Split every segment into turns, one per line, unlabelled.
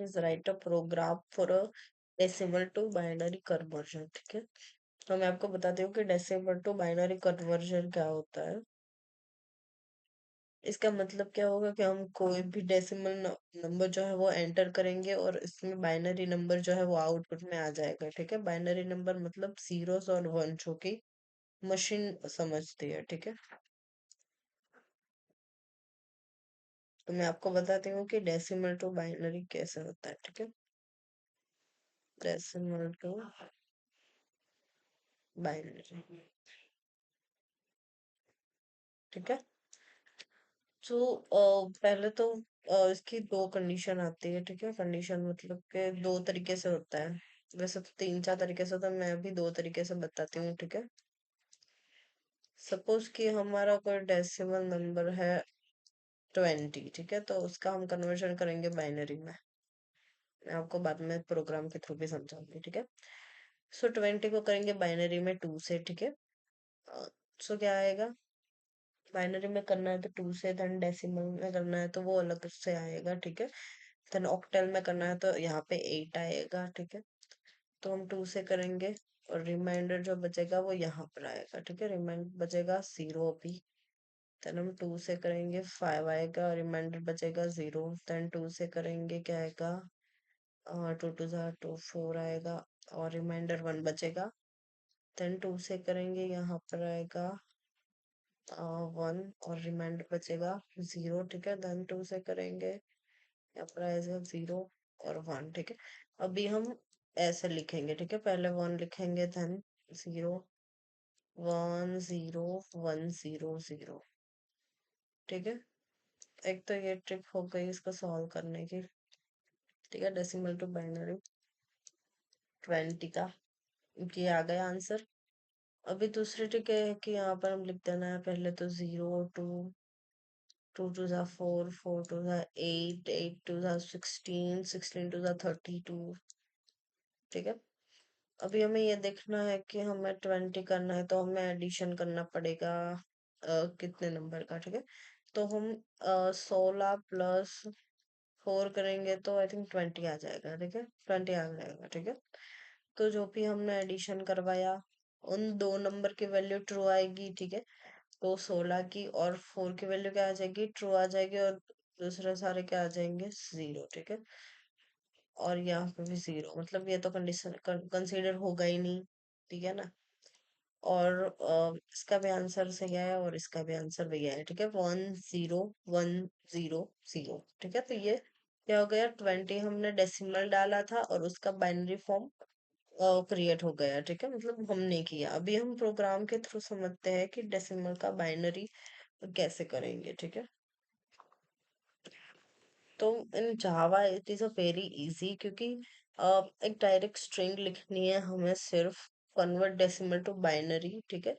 is write a program for a decimal to binary conversion। ठीक है, तो मैं आपको बताती हूँ कि डेसिमल टू बाइनरी कन्वर्जन क्या होता है। इसका मतलब क्या होगा कि हम कोई भी डेसिमल नंबर जो है वो एंटर करेंगे और इसमें बाइनरी नंबर जो है वो आउटपुट में आ जाएगा। ठीक है, बाइनरी नंबर मतलब जीरोस और वन जो कि मशीन समझती है। ठीक है, तो मैं आपको बताती हूँ कि डेसिमल टू बाइनरी कैसे होता है। ठीक है, डेसिमल टू बाइनरी। ठीक है, तो पहले तो इसकी दो कंडीशन आती है। ठीक है, कंडीशन मतलब के दो तरीके से होता है। वैसे तो तीन चार तरीके से होता है, मैं अभी दो तरीके से बताती हूँ। ठीक है, सपोज कि हमारा कोई डेसिमल नंबर है 20। ठीक है, तो उसका हम कन्वर्जन करेंगे बाइनरी में। मैं आपको बाद में प्रोग्राम के थ्रू भी समझाऊंगी। ठीक है, सो 20 को करेंगे बाइनरी में टू से। ठीक है, सो क्या आएगा, बाइनरी में करना है तो टू से, देन डेसिमल में करना है तो वो अलग से आएगा। ठीक है, देन ऑक्टल में करना है तो यहाँ पे 8 आएगा। ठीक है, तो हम टू से करेंगे और रिमाइंडर जो बचेगा वो यहाँ पर आएगा। ठीक है, रिमाइंडर बचेगा 0 अभी। देन हम टू से करेंगे 5 आएगा, रिमाइंडर बचेगा 0। देन टू से करेंगे क्या आएगा, टू टू जा टू 4 आएगा और रिमाइंडर 1 बचेगा। देन टू से करेंगे यहाँ पर आएगा 1 और रिमाइंडर बचेगा 0। ठीक है, देन टू से करेंगे यहाँ पर आएगा 0 और 1। ठीक है, अभी हम ऐसे लिखेंगे। ठीक है, पहले 1 लिखेंगे, देन 0, 1 0 1 0 0। ठीक है, एक तो ये ट्रिक हो गई इसको सॉल्व करने की। ठीक है, डेसिमल टू बाइनरी 20 का, ये आ गया आंसर। अभी दूसरी ट्रिक है कि यहाँ पर हम लिख देना है पहले तो 0 2, 2 टू जा 4, 4 टू जा 8, 8 टू जा 16, 16 टू जा 32। ठीक है, अभी हमें ये देखना है कि हमें 20 करना है तो हमें एडिशन करना पड़ेगा कितने नंबर का। ठीक है, तो हम 16 प्लस 4 करेंगे तो आई थिंक 20 आ जाएगा। ठीक है, 20 आ जाएगा। ठीक है, तो जो भी हमने एडिशन करवाया उन दो नंबर की वैल्यू ट्रू आएगी। ठीक है, तो 16 की और 4 की वैल्यू क्या आ जाएगी, ट्रू आ जाएगी, और दूसरे सारे क्या आ जाएंगे, 0। ठीक है, और यहाँ पे भी 0, मतलब ये तो कंडीशन कंसीडर होगा ही नहीं। ठीक है ना, और इसका भी आंसर सही है और इसका भी आंसर वही है। ठीक है, 1 0 1 0 0। ठीक है, तो ये क्या हो गया, 20 हमने डेसिमल डाला था और उसका बाइनरी फॉर्म क्रिएट हो गया। ठीक है, मतलब हमने किया। अभी हम प्रोग्राम के थ्रू समझते हैं कि डेसिमल का बाइनरी कैसे करेंगे। ठीक है, तो in Java it is a very easy, क्योंकि एक डायरेक्ट स्ट्रिंग लिखनी है हमें, सिर्फ कन्वर्ट डेसिमल टू बाइनरी। ठीक है,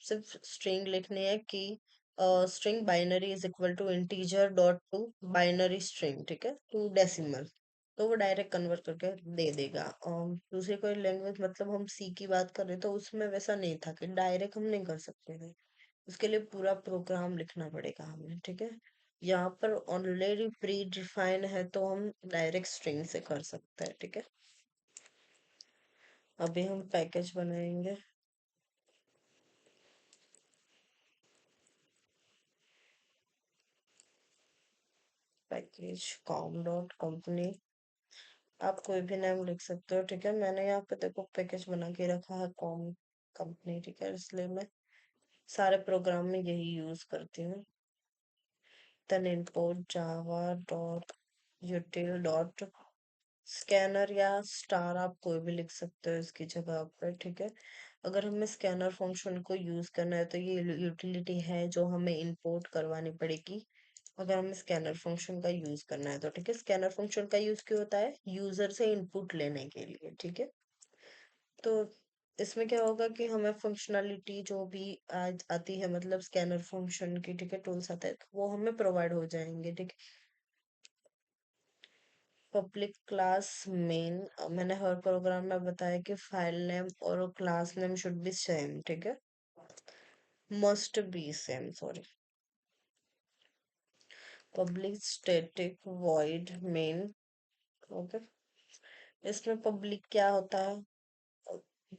सिर्फ स्ट्रिंग लिखनी है कि string binary is equal to integer dot to binary string. ठीक है, टू डेसिमल, तो वो डायरेक्ट कन्वर्ट करके दे देगा। दूसरी कोई लैंग्वेज, मतलब हम सी की बात कर रहे तो उसमें वैसा नहीं था कि डायरेक्ट हम नहीं कर सकते थे, उसके लिए पूरा प्रोग्राम लिखना पड़ेगा हमें। ठीक है, यहाँ पर ऑलरेडी प्री डिफाइन है तो हम डायरेक्ट स्ट्रिंग से कर सकते हैं। ठीक है, अभी हम पैकेज बनाएंगे। पैकेज कॉम डॉट कंपनी, आप कोई भी नाम लिख सकते हो। ठीक है, मैंने यहाँ पे देखो पैकेज बना के रखा है कॉम कंपनी। ठीक है, इसलिए मैं सारे प्रोग्राम में यही यूज करती हूँ। Then import Java dot util dot scanner, या स्टार आप कोई भी लिख सकते हो इसकी जगह पर। ठीक है, अगर हमें स्कैनर फंक्शन को यूज करना है तो ये यूटिलिटी है जो हमें इंपोर्ट करवानी पड़ेगी अगर हमें स्कैनर फंक्शन का यूज करना है तो। ठीक है, स्कैनर फंक्शन का यूज क्यों होता है, यूजर से इनपुट लेने के लिए। ठीक है, तो इसमें क्या होगा कि हमें फंक्शनलिटी जो भी आज आती है, मतलब स्कैनर फंक्शन की, ठीक है, टूल्स आते हैं वो हमें प्रोवाइड हो जाएंगे। ठीक है, पब्लिक क्लास मेन, मैंने हर प्रोग्राम में बताया कि फाइल नेम और class name should be same. ठीक है, must be same, sorry. Public static void main, okay. इसमें पब्लिक क्या होता है,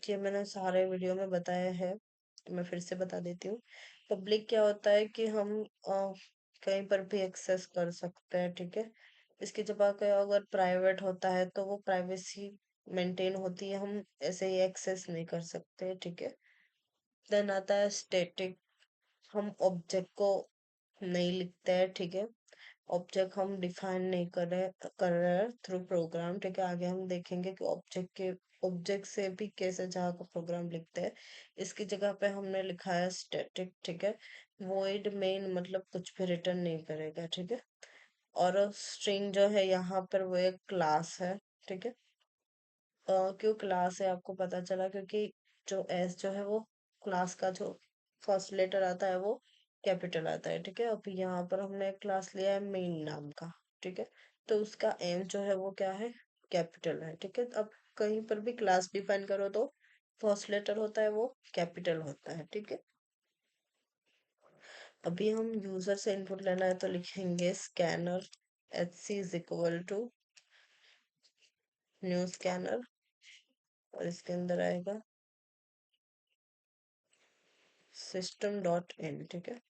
ये मैंने सारे वीडियो में बताया है, तो मैं फिर से बता देती हूँ। पब्लिक क्या होता है कि हम कहीं पर भी एक्सेस कर सकते हैं, ठीक है। इसकी जगह पे अगर प्राइवेट होता है तो वो प्राइवेसी मेंटेन होती है, हम ऐसे ही एक्सेस नहीं कर सकते, ठीक है। देन आता है स्टैटिक, हम ऑब्जेक्ट को नहीं लिखते हैं, ठीक है। ऑब्जेक्ट हम डिफाइन नहीं कर रहे हैं थ्रू प्रोग्राम, ठीक है। आगे हम देखेंगे कि ऑब्जेक्ट से भी कैसे जहाँ का प्रोग्राम लिखते हैं। इसकी जगह पे हमने लिखा है स्टैटिक, ठीक है। वॉइड मेन मतलब कुछ भी रिटर्न नहीं करेगा, ठीक है। और स्ट्रिंग जो है यहाँ पर वो एक क्लास है, ठीक है। क्यों क्लास है आपको पता चला, क्योंकि जो एस जो है वो क्लास का जो फर्स्ट लेटर आता है वो कैपिटल आता है, ठीक है। अब यहाँ पर हमने एक क्लास लिया है मेन नाम का, ठीक है। तो उसका एम जो है वो क्या है, कैपिटल है, ठीक है। अब कहीं पर भी क्लास डिफाइन करो तो फर्स्ट लेटर होता है वो कैपिटल होता है, ठीक है। अभी हम यूजर से इनपुट लेना है तो लिखेंगे scanner H C is equal to new scanner, और इसके अंदर आएगा सिस्टम डॉट इन, ठीक है।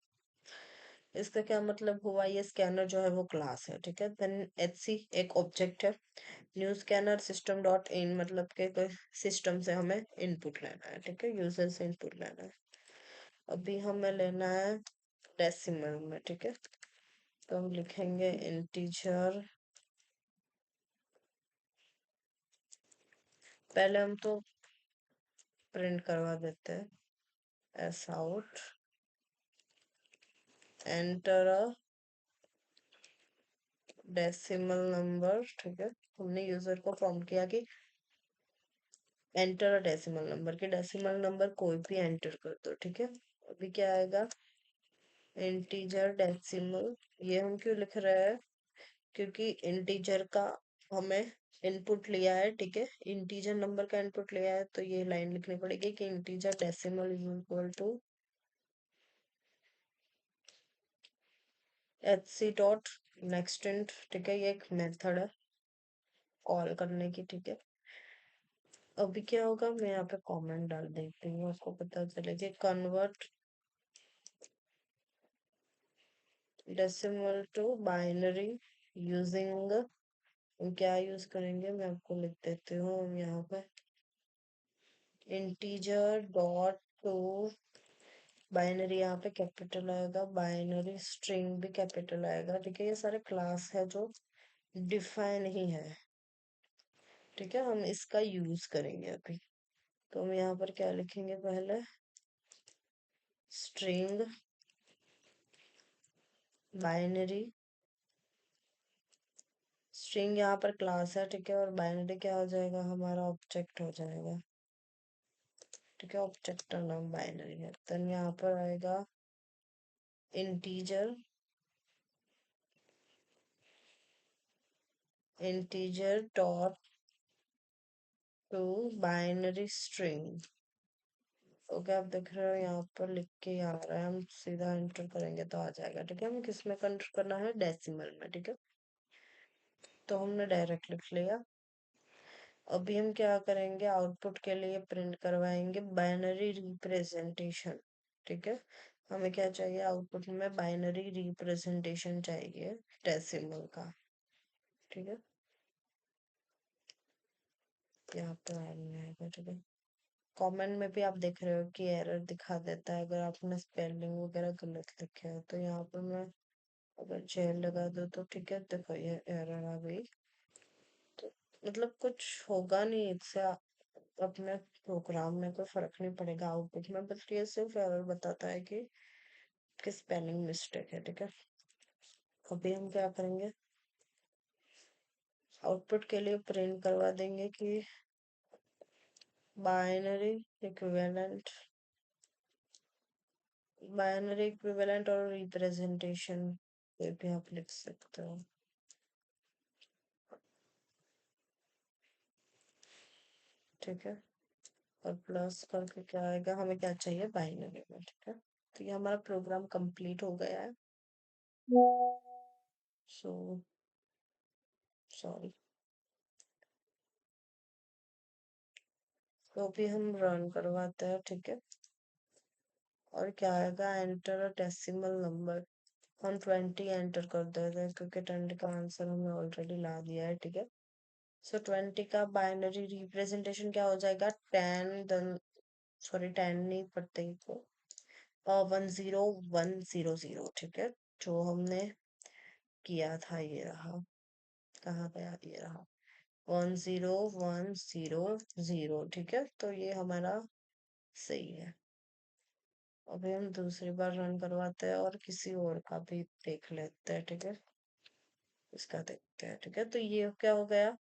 इसका क्या मतलब हुआ, ये स्कैनर जो है वो क्लास है, ठीक है। देन एच सी एक ऑब्जेक्ट है, new scanner system dot in मतलब के कोई सिस्टम से हमें इनपुट लेना है, ठीक है, यूजर से इनपुट लेना है। अभी हमें लेना है डेसिमल में, ठीक है। तो हम लिखेंगे इंटीजर, पहले हम तो प्रिंट करवा देते हैं S out enter a decimal number, ठीक है। हमने यूजर को प्रॉम्प्ट किया कि एंटर अ डेसिमल नंबर, के डेसिमल नंबर कोई भी एंटर कर दो, ठीक है। अभी क्या आएगा, इंटीजर डेसिमल। ये हम क्यों लिख रहे हैं, क्योंकि इंटीजर का हमें इनपुट लिया है, ठीक है। इंटीजर नंबर का इनपुट लिया है तो ये लाइन लिखनी पड़ेगी कि integer decimal is equal to H C dot next int, ठीक है। ये एक मेथड है कॉल करने की, ठीक है। अभी क्या होगा, मैं यहाँ पे कमेंट डाल देती हूँ, आपको पता चले कि convert decimal to binary using, क्या यूज करेंगे मैं आपको लिख देती हूँ यहाँ पे, इंटीजर डॉट टू बाइनरी, यहाँ पे कैपिटल आएगा, बाइनरी स्ट्रिंग भी कैपिटल आएगा, ठीक है। ये सारे क्लास है जो डिफाइन ही है, ठीक है। हम इसका यूज करेंगे अभी। तो हम यहाँ पर क्या लिखेंगे, पहले स्ट्रिंग बाइनरी, स्ट्रिंग यहाँ पर क्लास है, ठीक है। और बाइनरी क्या हो जाएगा, हमारा ऑब्जेक्ट हो जाएगा, ठीक है। ऑब्जेक्ट का नाम बाइनरी है। देन यहाँ पर आएगा integer, integer dot to binary string, okay. आप देख रहे हो यहाँ पर लिख के ही आ रहा है, हम सीधा एंटर करेंगे तो आ जाएगा, ठीक है। हमें किस में कंवर्ट करना है, डेसिमल में, ठीक है। तो हमने डायरेक्ट लिख लिया। अभी हम क्या करेंगे, आउटपुट के लिए प्रिंट करवाएंगे बाइनरी रिप्रेजेंटेशन, ठीक है। हमें क्या चाहिए, आउटपुट में बाइनरी रिप्रेजेंटेशन चाहिए डेसिमल का, ठीक है। यहाँ पे आएगा, ठीक है। कमेंट में भी आप देख रहे हो कि एरर दिखा देता है अगर आपने स्पेलिंग वगैरह गलत लिखे है, तो यहाँ पर मैं अगर जेल लगा दो तो ठीक है, देखो ये एरर आ गई। तो मतलब कुछ होगा नहीं इससे, अपने प्रोग्राम में कोई फर्क नहीं पड़ेगा आउटपुट में, बस ये सिर्फ एरर बताता है कि स्पेलिंग मिस्टेक है, ठीक है। अभी हम क्या करेंगे, आउटपुट के लिए प्रिंट करवा देंगे कि बाइनरी इक्विवेलेंट, बाइनरी इक्विवेलेंट और रिप्रेजेंटेशन, ये भी आप लिख सकते हो, ठीक है। और प्लस करके क्या आएगा, हमें क्या चाहिए बाइनरी में, ठीक है। तो ये हमारा प्रोग्राम कंप्लीट हो गया है। So sorry. तो भी हम रन करवाते हैं, ठीक है। और क्या आएगा, एंटर अ डेसिमल नंबर। हम 20 एंटर कर देते हैं क्योंकि 20 का आंसर हमने ऑलरेडी ला दिया है, ठीक है। सो 20 का बाइनरी रिप्रेजेंटेशन क्या हो जाएगा, 10, सॉरी 10 नहीं पढ़ते को, 10100, ठीक है। जो हमने किया था ये रहा, कहाँ गया, ये रहा 10100, ठीक है। तो ये हमारा सही है। अभी हम दूसरी बार रन करवाते हैं और किसी और का भी देख लेते हैं, ठीक है। इसका देखते हैं, ठीक है। तो ये क्या हो गया,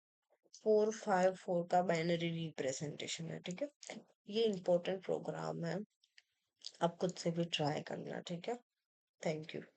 454 का बाइनरी रिप्रेजेंटेशन है, ठीक है। ये इंपॉर्टेंट प्रोग्राम है, आप खुद से भी ट्राई करना, ठीक है। Thank you.